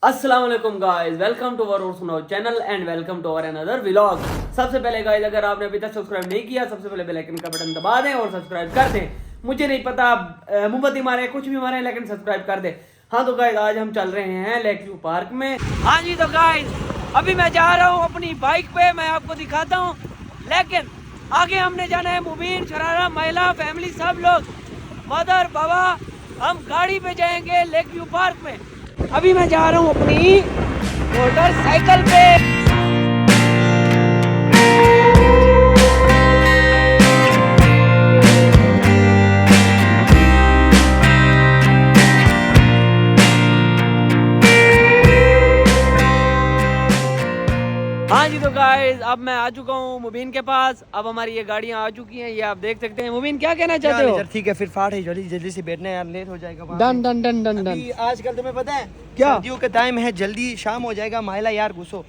अस्सलाम वालेकुम guys, welcome to our Sunao channel and welcome to our another vlog. सबसे पहले गाइस, अगर आपने अभी तक सब्सक्राइब नहीं किया, सबसे पहले बेल आइकन का बटन दबा दें और सब्सक्राइब कर दें। मुझे नहीं पता मोमबत्ती मारे कुछ भी मारे, लेकिन सब्सक्राइब कर दें। हाँ तो गाइस, आज हम चल रहे हैं लेक व्यू पार्क में। हाँ जी तो गाइस, अभी मैं जा रहा हूँ अपनी बाइक पे, मैं आपको दिखाता हूँ। लेकिन आगे हमने जाना है मुबीन, शरारा, महिला, फैमिली, सब लोग, मदर, बाबा, हम गाड़ी पे जाएंगे लेक व्यू पार्क में। अभी मैं जा रहा हूँ अपनी मोटरसाइकिल पे। हाँ जी तो गाइस, अब मैं आ चुका हूँ मुबीन के पास। अब हमारी ये गाड़ियाँ आ चुकी हैं, ये आप देख सकते हैं। मुबीन क्या कहना चाहते हो? ठीक है, फिर फाट है, जल्दी जल्दी से बैठना है यार, लेट हो जाएगा। Done done done done done. आजकल तुम्हें पता है क्या? सर्दियों का टाइम है, जल्दी शाम हो जाएगा। महिला यार घुसो।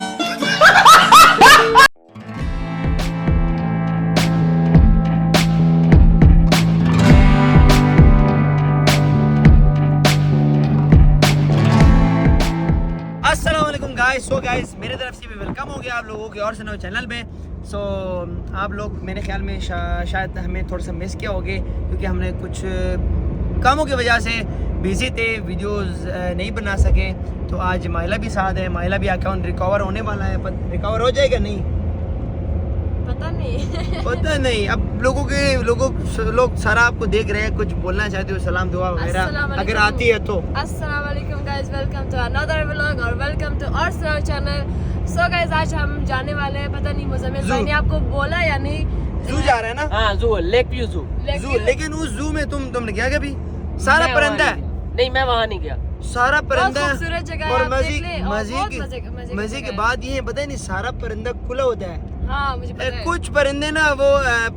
अस्सलाम वालेकुम गाइस। सो गाइस, मेरे तरफ से भी वेलकम हो गया आप लोगों के और सुनाओ चैनल पे। सो आप लोग मेरे ख्याल में शायद हमें थोड़ा सा मिस किया होगे, क्योंकि हमने कुछ कामों की वजह से बिजी थे, वीडियोस नहीं बना सके। तो आज महिला भी साथ है, महिला भी अकाउंट रिकवर होने वाला है। रिकवर हो जाएगा नहीं पता नहीं। अब लोग सारा आपको देख रहे हैं, कुछ बोलना चाहते हो, सलाम दुआ वगैरह अगर आती है तो। अस्सलाम वालेकुम guys, welcome to another vlog और welcome to Aur Sunao channel. So guys, आज हम जाने वाले हैं, पता नहीं मुज़म्मिल भाई ने आपको बोला या नहीं। जू जा रहा है ना? हाँ जू, लेक व्यू जू। लेकिन उस जू में तुमने क्या कभी सारा परिंदा है? नहीं, मैं वहाँ नहीं गया। सारा परिंदा खूबसूरत जगह है, और आप देख लें, और बहुत मजे के बाद ये पता है नहीं, सारा परिंदा खुला होता है। हाँ मुझे पता है। कुछ परिंदे ना वो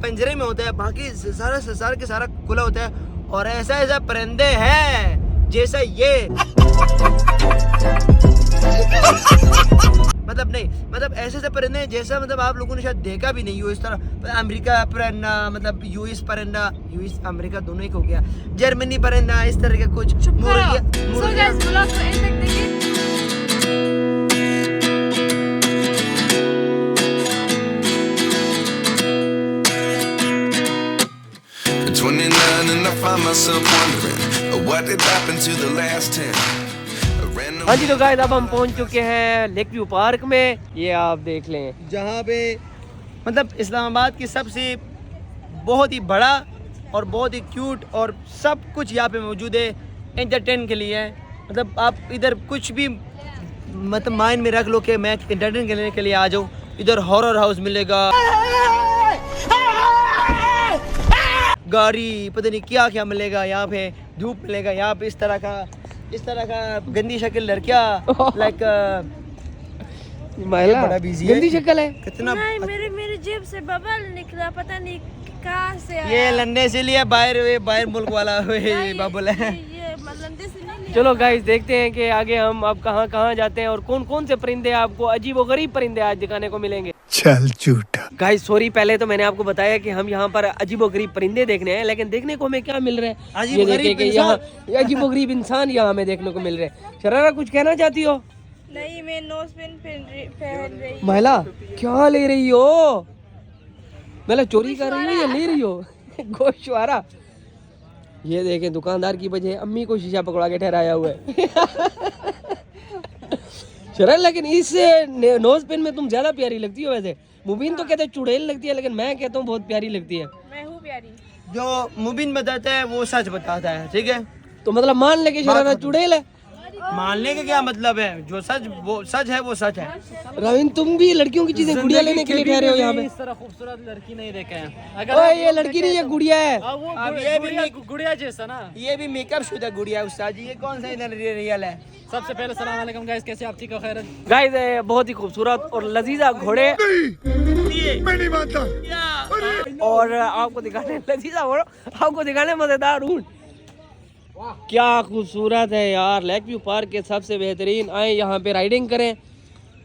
पिंजरे में होता है, बाकी सारा के सारा खुला होता है। और ऐसा परिंदे हैं जैसा ये मतलब ऐसे परिंदे हैं जैसा आप लोगों ने शायद देखा भी नहीं हो। इस तरह अमेरिका परिंदा, मतलब यूएस परिंदा, यूएस अमेरिका दोनों एक हो गया, जर्मनी परिंदा, इस तरह के कुछ सो गाइस, व्लॉग को एंड तक देखिए। At 29 and I find myself wondering what did happen to the last 10. हाँ जी तो गाइस, अब हम पहुंच चुके हैं लेक व्यू पार्क में। ये आप देख लें, जहाँ पे मतलब इस्लामाबाद की सबसे बहुत ही बड़ा और बहुत ही क्यूट और सब कुछ यहाँ पे मौजूद है एंटरटेन के लिए। मतलब आप इधर कुछ भी मतलब माइंड में रख लो कि मैं एंटरटेन करने के लिए आ जाऊँ। इधर हॉरर हाउस मिलेगा, गाड़ी, पता नहीं क्या क्या मिलेगा यहाँ पे, धूप मिलेगा यहाँ पे, इस तरह का गंदी शक्ल लड़कियाँ लाइक महिला बड़ा बिजी गंदी शक्ल है कितना। नहीं, मेरे जेब से बबल निकला, पता नहीं कहाँ से आया। ये लंदन से लिया, बाहर मुल्क वाला बबल है। ये लंदन से नहीं लिया। चलो गाइस, देखते हैं कि आगे हम अब कहाँ जाते हैं और कौन कौन से परिंदे आपको अजीब और गरीब परिंदे आज दिखाने को मिलेंगे। चल झूठा। गाइस सॉरी, पहले तो मैंने आपको बताया कि हम यहाँ पर अजीब और गरीब परिंदे देखने हैं, लेकिन देखने को हमें क्या मिल रहा है, ये देखिए कि यहाँ अजीब और गरीब इंसान यहाँ हमें देखने को मिल रहे हैं। शरारा, कुछ कहना चाहती हो? नहीं, मैं नोज पिन पहन रही। महिला, क्या ले रही हो? मतलब चोरी कर रही हो या ले रही हो? गोशवारा। ये देखें, दुकानदार की वजह अम्मी को शीशा पकड़ा के ठहराया हुआ है। शरण, लेकिन इस नोज पिन में तुम ज्यादा प्यारी लगती हो। वैसे मुबीन तो कहते हैं चुड़ैल लगती है, लेकिन मैं कहता हूँ बहुत प्यारी लगती है। मैं हूँ प्यारी। जो मुबीन बताता है वो सच बताता है, ठीक है? तो मतलब मान ले कि शरारा चुड़ैल है। मानने का क्या मतलब है? जो सच वो सच है, वो सच है। रवीन, तुम भी लड़कियों की चीजें गुड़िया लेने के लिए ठहरे हो यहाँ पे। इस तरह खूबसूरत लड़की नहीं देखे हैं। ओए, ये लड़की नहीं है, गुड़िया है। अब ये भी गुड़िया जैसा ना। ये भी मेकअप शुदा गुड़िया है उस्ताद जी। ये कौन सा इधर रियल है? सबसे पहले सलाम वालेकुम गाइस, कैसे आप? ठीक हो? खैर गाइस, बहुत ही खूबसूरत और लजीजा घोड़े मैं नहीं मानता। और आपको दिखाने लजीजा घोड़े, आपको दिखाने मजेदार ऊंट। क्या खूबसूरत है यार। लेक व्यू पार्क के सबसे बेहतरीन, आए यहाँ पे राइडिंग करें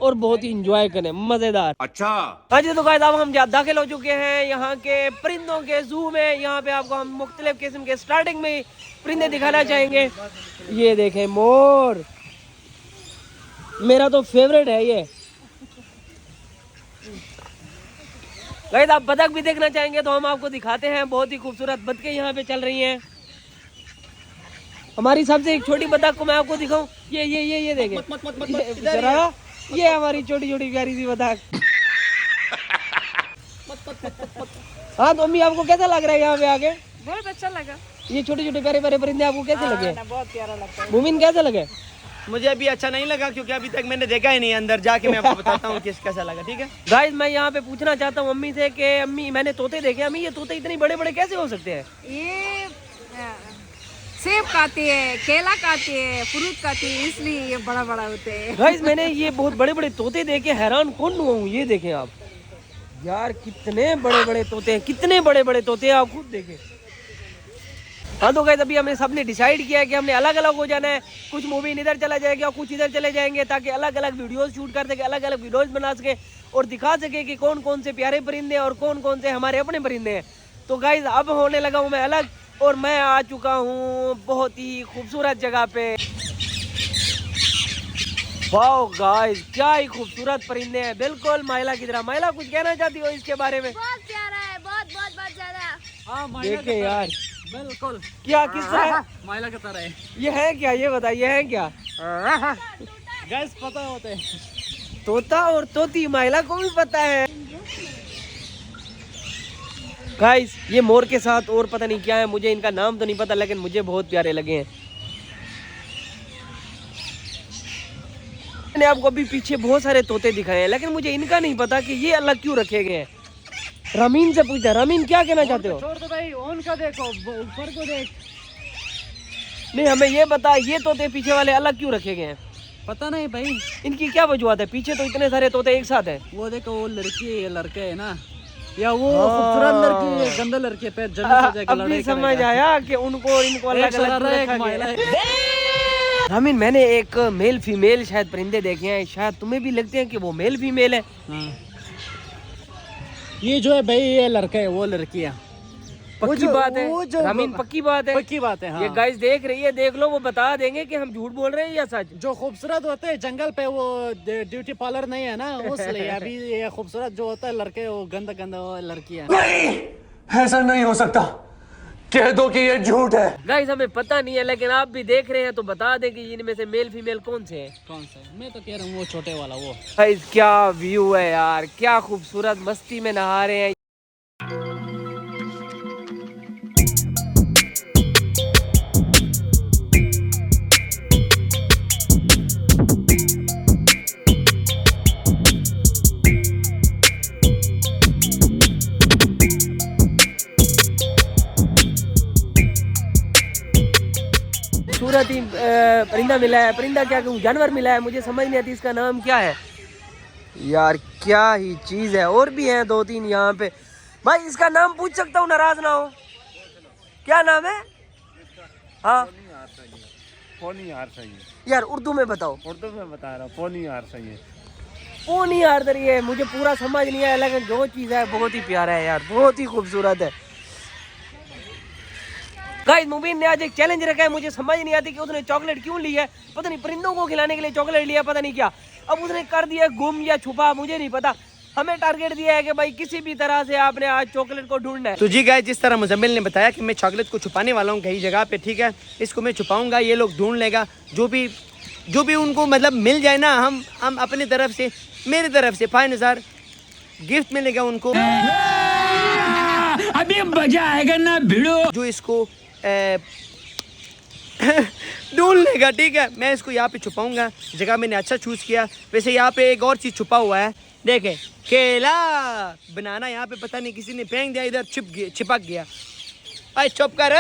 और बहुत ही इंजॉय करें, मजेदार। अच्छा हाँ जी तो गाइस, अब हम दाखिल हो चुके हैं यहाँ के परिंदों के जू में। यहाँ पे आपको हम मुख्तलिफ किस्म के स्टार्टिंग में परिंदे दिखाना चाहेंगे। ये देखें, मोर, मेरा तो फेवरेट है ये। गाइस आप बतख भी देखना चाहेंगे तो हम आपको दिखाते हैं। बहुत ही खूबसूरत बतखें यहाँ पे चल रही हैं। हमारी सबसे एक छोटी बतख को मैं आपको दिखाऊं। ये देखें जरा, ये हमारी छोटी छोटी प्यारी सी बतख। हाँ तो अम्मी आपको कैसा लग रहा है यहाँ पे आके? बहुत अच्छा लगा। ये छोटे छोटे प्यारे प्यारे परिंदे आपको कैसे लगे? बहुत प्यारा लगता है। मुमिन कैसे लगे? मुझे अभी अच्छा नहीं लगा क्योंकि अभी तक मैंने देखा ही नहीं। अंदर जाके मैं आपको बताता हूँ कैसा लगा, ठीक है? गाइस मैं यहाँ पे पूछना चाहता हूँ अम्मी से कि अम्मी मैंने तोते देखे, अम्मी ये तोते इतने बड़े बड़े कैसे हो सकते हैं? ये सेब खाते हैं, केला खाते हैं, फ्रूट खाते हैं, इसलिए ये बड़ा बड़ा होते हैं। गाइस मैंने ये बहुत बड़े बड़े तोते देखे हैरान कौन हुआ हूँ। ये देखें आप यार, कितने बड़े बड़े तोते हैं, कितने बड़े बड़े तोते हैं, आप खुद देखें। हाँ तो गाइस अभी हमने सबने डिसाइड किया है कि हमने अलग अलग हो जाना है। कुछ मूवी इधर चला जाएगा और कुछ इधर चले जाएंगे, ताकि अलग अलग वीडियोस शूट कर सके, अलग अलग वीडियोस बना सके और दिखा सके कि कौन कौन से प्यारे परिंदे और कौन कौन से हमारे अपने परिंदे हैं। तो गाइस अब होने लगा हूँ मैं अलग, और मैं आ चुका हूँ बहुत ही खूबसूरत जगह पे। वाओ गाइस क्या ही खूबसूरत परिंदे हैं, बिल्कुल माइला की तरह। माइला कुछ कहना चाहती हो इसके बारे में? बहुत प्यारा है, बहुत बहुत बहुत ज्यादा। हाँ माइला देखे यार बिल्कुल क्या किस तरह माइला की तरह है। ये है क्या, ये बताइए है क्या? गैस पता होते हैं। तोता और तोती माइला को भी पता है। गाइस ये मोर के साथ और पता नहीं क्या है, मुझे इनका नाम तो नहीं पता, लेकिन मुझे बहुत प्यारे लगे हैं। मैंने आपको अभी पीछे बहुत सारे तोते दिखाए हैं, लेकिन मुझे इनका नहीं पता कि ये अलग क्यों रखे गए हैं। रमीन से पूछता, रमीन क्या कहना चाहते हो? छोड़ दो भाई, उनका देखो, ऊपर को देख। नहीं हमें ये बता, ये तोते पीछे वाले अलग क्यों रखे गए हैं? पता नहीं भाई, इनकी क्या वजूहत है? पीछे तो इतने सारे तोते एक साथ हैं। वो देखो, वो लड़की है, ये लड़के है ना, या वो खूबसूरत लड़की है, गंदा लड़के पे जन्नत हो जाएगा। अभी समझ आया कि उनको और इनको अलग अलग रखा गया है। रमीन मैंने एक मेल फीमेल शायद परिंदे देखे हैं, शायद तुम्हें भी लगते हैं कि वो मेल फीमेल है? हाँ। ये जो है भाई, ये लड़का है, वो लड़की है। पक्की बात है रमीन, पक्की बात है, पक्की बात है। हाँ। ये गाइस देख रही है, देख लो, वो बता देंगे कि हम झूठ बोल रहे हैं या सच। जो खूबसूरत होते हैं जंगल पे, वो ब्यूटी पार्लर नहीं है ना, उसलिए। अभी ये खूबसूरत जो होता है लड़के, वो गंदा गंदा वो लड़कियां। नहीं ऐसा नहीं हो सकता, कह दो कि ये झूठ है। गाइस हमें पता नहीं है, लेकिन आप भी देख रहे हैं तो बता दें कि इनमें से मेल फीमेल कौन से हैं। कौन सा? मैं तो कह रहा हूँ वो छोटे वाला वो। गाइस क्या व्यू है यार, क्या खूबसूरत, मस्ती में नहा रहे हैं। खूबसूरत ही परिंदा मिला है, परिंदा क्या कहूँ, जानवर मिला है, मुझे समझ नहीं आती इसका नाम क्या है यार। क्या ही चीज है, और भी हैं दो तीन यहाँ पे। भाई इसका नाम पूछ सकता हूँ, नाराज ना हो? क्या नाम है? हाँ पोनी हार सही है यार, उर्दू में बताओ। उर्दू में बता रहा हूँ, पोनी हार सही है। पोनी हार रही है, मुझे पूरा समझ नहीं आया, लेकिन जो चीज है बहुत ही प्यारा है यार, बहुत ही खूबसूरत है। गाइस मुबीन ने आज एक चैलेंज रखा है, मुझे समझ नहीं आती कि उसने चॉकलेट क्यों ली है। पता नहीं परिंदों को खिलाने के लिए चॉकलेट लिया, पता नहीं क्या। अब उसने कर दिया गुम या छुपा, मुझे नहीं पता। हमें टारगेट दिया है कि भाई किसी भी तरह से आपने आज चॉकलेट को ढूंढना है। तो जी गाइस, जिस तरह मुजम्मिल ने बताया कि मैं चॉकलेट को छुपाने वाला हूँ कहीं जगह पे, ठीक है, इसको मैं छुपाऊंगा, ये लोग ढूंढ लेगा। जो भी उनको मतलब मिल जाए ना, हम अपनी तरफ से, मेरी तरफ से 5,000 गिफ्ट मिलेगा उनको। अभी मजा आएगा ना भिड़ो। जो इसको ढूंढ लेगा, ठीक है। मैं इसको यहाँ पे छुपाऊंगा, जगह मैंने अच्छा चूज किया। वैसे यहाँ पे एक और चीज छुपा हुआ है, देखे, केला, बनाना। यहाँ पे पता नहीं किसी ने फेंक दिया, इधर चिपक गया। अरे चुप कर,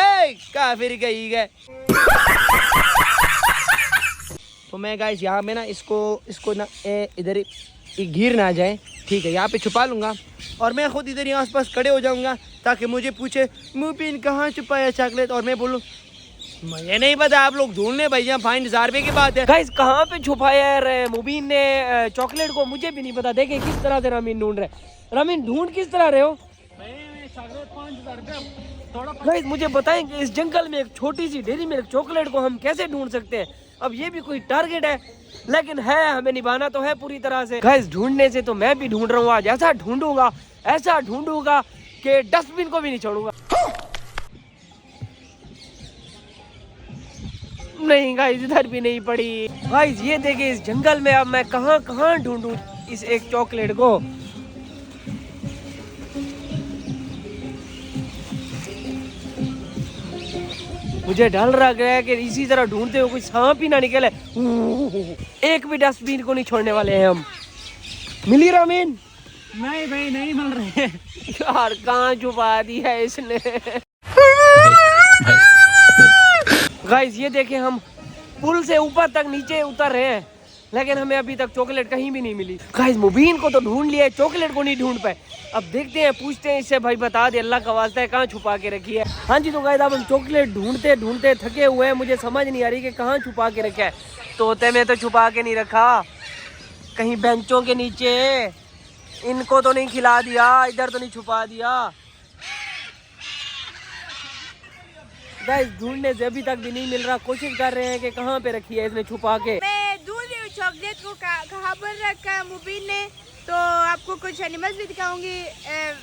काफिर गई गए। तो मैं गाइस यहाँ में ना इसको ना इधर गिर ना जाए, ठीक है, यहाँ पे छुपा लूंगा और मैं खुद इधर यहाँ आस-पास खड़े हो जाऊंगा, ताकि मुझे पूछे मुबीन कहाँ छुपाया चॉकलेट, और मैं बोलूँ मुझे नहीं पता, आप लोग ढूंढ लें भाई, यहाँ 5,000 रुपये की बात है। गाइस कहाँ पे छुपाया है मुबीन ने चॉकलेट को, मुझे भी नहीं पता। देखे किस तरह से रमीन ढूंढ रहे। रमीन ढूंढ किस तरह रहे हो? चॉकलेट 5,000 रुपये थोड़ा। गाइस मुझे बताएं कि इस जंगल में एक छोटी सी डेरी मिल्क चॉकलेट को हम कैसे ढूंढ सकते हैं? अब ये भी कोई टारगेट है, लेकिन है, हमें निभाना तो है पूरी तरह से। गाइस ढूंढने से तो मैं भी ढूंढ रहा हूँ, आज ऐसा ढूंढूंगा कि डस्टबिन को भी नहीं छोड़ूंगा। नहीं गाइस, इधर भी नहीं पड़ी। गाइस ये देखिए, इस जंगल में अब मैं कहाँ कहाँ ढूंढूं इस एक चॉकलेट को। मुझे डर लग रहा है कि इसी तरह ढूंढते हुए कोई सांप ही ना निकले। एक भी डस्टबिन को नहीं छोड़ने वाले हैं हम। मिली रामीन? नहीं भाई, नहीं मिल रहे। यार कहाँ छुपा दी है इसने। गाइस ये देखें, हम पुल से ऊपर तक नीचे उतर रहे हैं, लेकिन हमें अभी तक चॉकलेट कहीं भी नहीं मिली। गाइस मुबीन को तो ढूंढ लिया है, चॉकलेट को नहीं ढूंढ पाए। अब देखते हैं, पूछते हैं इससे, भाई बता दे, अल्लाह का वास्ता है, कहाँ छुपा के रखी है। हाँ जी, तो गाइस अब हम चॉकलेट ढूंढते ढूंढते थके हुए हैं, मुझे समझ नहीं आ रही कि कहाँ छुपा के रखा है। तोते में तो छुपा के नहीं रखा, कहीं बेंचों के नीचे, इनको तो नहीं खिला दिया, इधर तो नहीं छुपा दिया। गाइस ढूंढने से अभी तक भी नहीं मिल रहा, कोशिश कर रहे हैं कि कहाँ पे रखी है इसने छुपा के। मैं ढूंढ रही हूँ चॉकलेट को, कहाँ पर रखा है मुबीन ने। तो आपको कुछ एनिमल्स भी दिखाऊंगी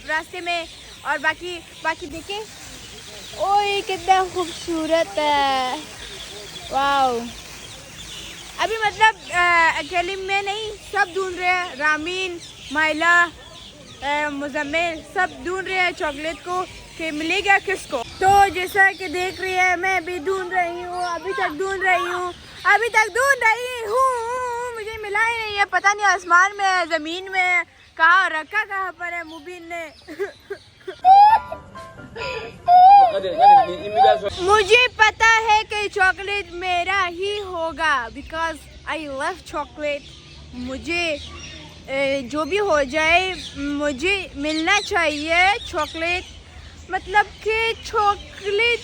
रास्ते में, और बाकी देखें, ओए कितना खूबसूरत है, वाओ। अभी मतलब अकेले में नहीं, सब ढूंढ रहे हैं, रामीन, माइला, मुजम्मिल, सब ढूंढ रहे हैं चॉकलेट को कि मिलेगा किसको। तो जैसा कि देख रही है, मैं भी ढूंढ रही हूँ, अभी तक ढूंढ रही हूँ, मुझे मिला ही नहीं है। पता नहीं आसमान में है, जमीन में है, कहाँ रखा, कहाँ पर है मुबीन ने। मुझे पता है कि चॉकलेट मेरा ही होगा, बिकॉज आई लव चॉकलेट। मुझे जो भी हो जाए, मुझे मिलना चाहिए चॉकलेट, मतलब कि चॉकलेट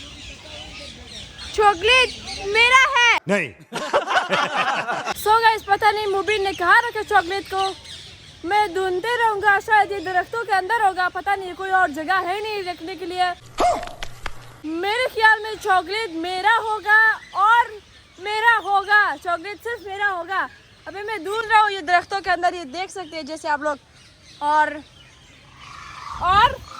मेरा है। नहीं। सो गाइस पता नहीं मुबीन ने कहाँ रखा चॉकलेट को। मैं ढूंढते रहूंगा, शायद ये दरख्तों के अंदर होगा, पता नहीं, कोई और जगह है नहीं रखने के लिए। मेरे ख्याल में चॉकलेट मेरा होगा, और मेरा होगा, चॉकलेट सिर्फ मेरा होगा। अभी मैं ढूंढ रहा हूँ ये दरख्तों के अंदर, ये देख सकते हैं जैसे आप लोग, और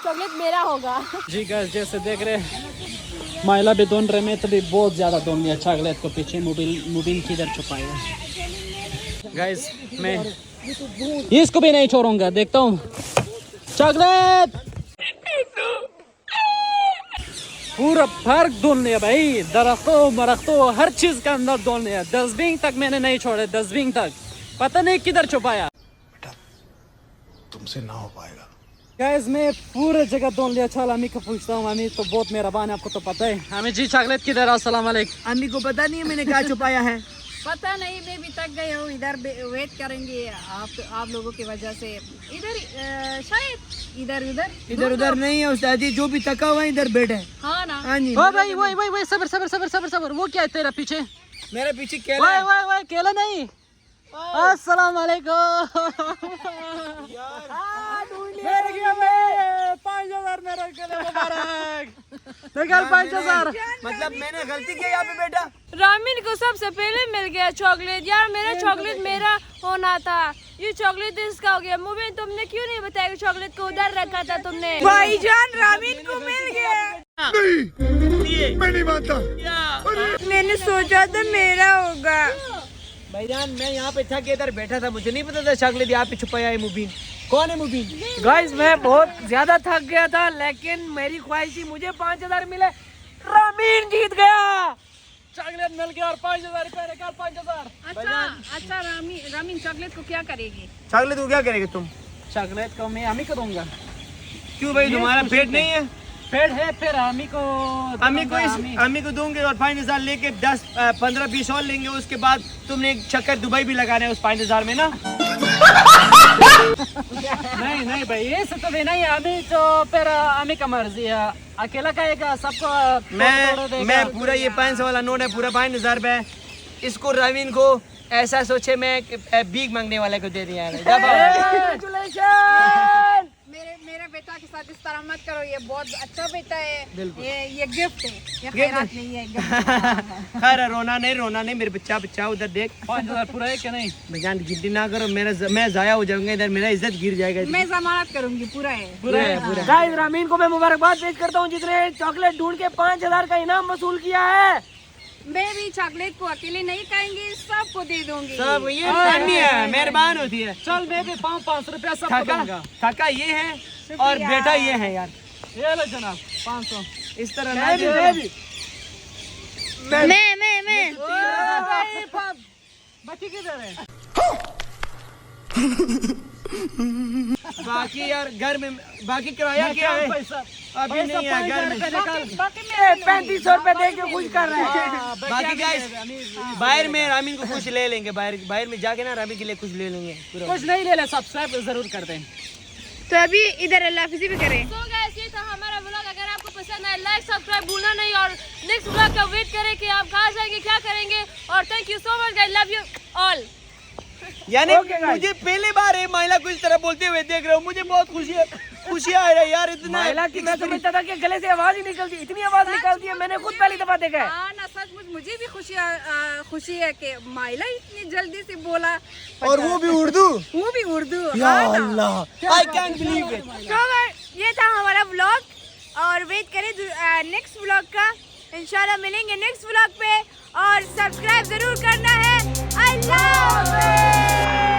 चॉकलेट मेरा होगा। जी गाइस जैसे देख रहे हैं, माइला भी ढूंढ रहे, मैं तो भी बहुत ज्यादा ढूंढ लिया चॉकलेट को। पीछे मुबीन किधर छुपाया गाइस, मैं इसको भी नहीं छोड़ूंगा, देखता हूँ चॉकलेट। पूरा पार्क ढूंढ लिया भाई, दरख्तों मरख्तों हर चीज का अंदर ढूंढ लिया, डस्टबिन तक मैंने नहीं छोड़े, डस्टबिन तक पता नहीं किधर छुपाया। तुमसे ना हो पाएगा। गाइस मैं पूरे जगह ढूंढ लिया। चल अम्मी को पूछता हूँ, अम्मी तो बहुत मेहरबान है, आपको तो पता है। अम्मी जी चॉकलेट किधर है? अस्सलाम वालेकुम। अम्मी को पता नहीं है मैंने कहाँ छुपाया है। पता नहीं, मैं भी थक गई हूँ, इधर वेट करेंगे आप लोगों की वजह से। इधर शायद इधर उधर नहीं है उस्ताद जी, जो भी थका हुआ है इधर बैठे। हाँ ना। हाँ जी। ओ भाई वही सबर, वो क्या है तेरा पीछे? मेरे पीछे केला है। वही केला नहीं। अस्सलाम वालेकुम। 5000 मेरे केले मुबारक। निकल 5000। मतलब मैंने गलती की यहाँ पे बेटा। रामीन को सबसे पहले मिल गया चॉकलेट। यार मेरा चॉकलेट मेरा होना था, ये चॉकलेट इसका हो गया। मुबीन तुमने क्यों नहीं बताया कि चॉकलेट को उधर रखा था तुमने? भाईजान रामीन को मिल गया। नहीं, मैं नहीं मानता। मैंने सोचा था मेरा होगा। भाईजान मैं यहाँ पे था कि इधर बैठा था, मुझे नहीं पता था चॉकलेट यहाँ पे छुपाया है मुबीन। कौन है मुबीन? गाइस मैं बहुत ज्यादा थक गया था, लेकिन मेरी ख्वाहिश थी मुझे 5000 मिले। रामीन जीत गया, चॉकलेट मिल गया और 5000 रुपए निकाल 5000। अच्छा रामीन चॉकलेट को क्या करेगी? चॉकलेट को क्या करेगे तुम? चॉकलेट को मैं अम्मी को दूंगा। क्यों भाई, तुम्हारा पेट नहीं है? पेड़ है, फिर अम्मी को दूंगे और 5000 लेके 10-15-20 और लेंगे। उसके बाद तुमने एक चक्कर दुबई भी लगाना है उस 5000 में ना। नहीं भाई, ये सब तो भी नहीं। अम्मी तो फिर अम्मी का मर्जी है, अकेला कहेगा सबको। मैं पूरा ये 500 वाला नोट है, पूरा 5000 रुपए है। इसको रवीन को ऐसा सोचे मैं भीख मांगने वाले को दे दिया है। मेरे बेटा के साथ इस तरह मत करो, ये बहुत अच्छा बेटा है, ये गिफ्ट है, ये खैरात नहीं है, गिफ्ट। खैर रोना नहीं मेरे बच्चा उधर देख। 5000 पूरा है क्या नहीं? भैया गिनती ना करो, मैं जाया हो जाऊंगा इधर, मेरा इज्जत गिर जाएगा। मैं जमानत करूंगी, पूरा है। गाइस रामीन को मैं मुबारकबाद पेश करता हूँ जिसने चॉकलेट ढूंढ के 5000 का इनाम वसूल किया है। मैं भी चॉकलेट को अकेले नहीं खाएंगी, सबको दे दूंगी। सब ये पानी है, मेहरबान होती है। चल मैं भी 500 रुपया सबको दूंगा। काका ये है और बेटा ये है यार। ये लो जनाब 500। इस तरह मैं बच्ची किधर है? बाकी यार घर में बाकी किराया क्या है? पैसा अभी नहीं है घर में। 3500 रुपए दे के खुश कर रहे हैं। बाकी गाइस बाहर में रामीन को कुछ ले लेंगे, बाहर में जाके ना रामीन के लिए कुछ ले लेंगे। कुछ नहीं ले ले, सब्सक्राइब जरूर कर दें। तो अभी इधर अल्लाह हाफिज़ी भी करें। तो गाइस ये था हमारा व्लॉग। अगर आपको पसंद आए लाइक सब्सक्राइब भूलना नहीं, और नेक्स्ट व्लॉग का वेट करें कि आप कहाँ जाएंगे, क्या करेंगे। और thank you so much guys, love you all. यानी मुझे पहली बार है महिला को इस तरह बोलते हुए देख रहा हूँ, मुझे बहुत खुशी आ रही है यार। इतना महिला की मैं समझता था कि गले से आवाज ही निकलती, इतनी आवाज निकलती है, मैंने खुद पहली दफा देखा है। हाँ ना, सचमुच मुझे भी खुशी है कि माइला इतनी जल्दी से बोला, और वो भी उर्दू। हाँ ना। I can't believe it. तो ये था हमारा व्लॉग और वेट करें नेक्स्ट व्लॉग का। इंशाल्लाह मिलेंगे नेक्स्ट व्लॉग पे और सब्सक्राइब जरूर करना है। अल्लाह हाफ़िज़।